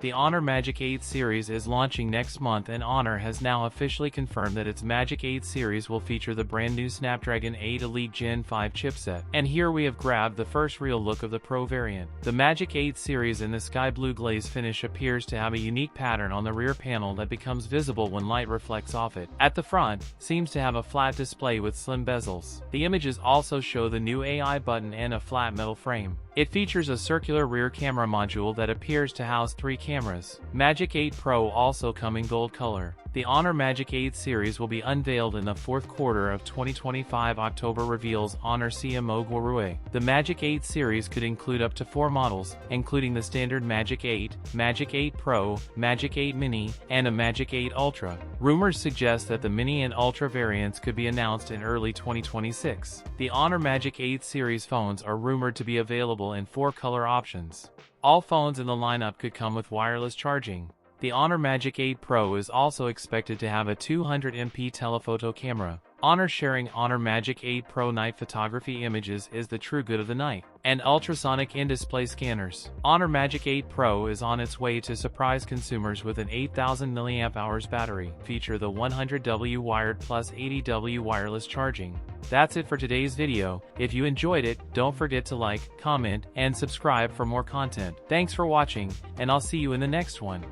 The Honor Magic 8 series is launching next month, and Honor has now officially confirmed that its Magic 8 series will feature the brand new Snapdragon 8 Elite Gen 5 chipset. And here we have grabbed the first real look of the Pro variant. The Magic 8 series in the sky blue glaze finish appears to have a unique pattern on the rear panel that becomes visible when light reflects off it. At the front, seems to have a flat display with slim bezels. The images also show the new AI button and a flat metal frame. It features a circular rear camera module that appears to house 3 cameras. Magic 8 Pro also come in gold color. The Honor Magic 8 series will be unveiled in the fourth quarter of 2025. October reveals Honor CMO Guarue. The Magic 8 series could include up to 4 models, including the standard Magic 8, Magic 8 Pro, Magic 8 Mini, and a Magic 8 Ultra. Rumors suggest that the Mini and Ultra variants could be announced in early 2026. The Honor Magic 8 series phones are rumored to be available in 4 color options. All phones in the lineup could come with wireless charging. The Honor Magic 8 Pro is also expected to have a 200MP telephoto camera. Honor sharing Honor Magic 8 Pro night photography images is the true good of the night. And ultrasonic in-display scanners. Honor Magic 8 Pro is on its way to surprise consumers with an 8000 mAh battery. Feature the 100W wired plus 80W wireless charging. That's it for today's video. If you enjoyed it, don't forget to like, comment, and subscribe for more content. Thanks for watching, and I'll see you in the next one.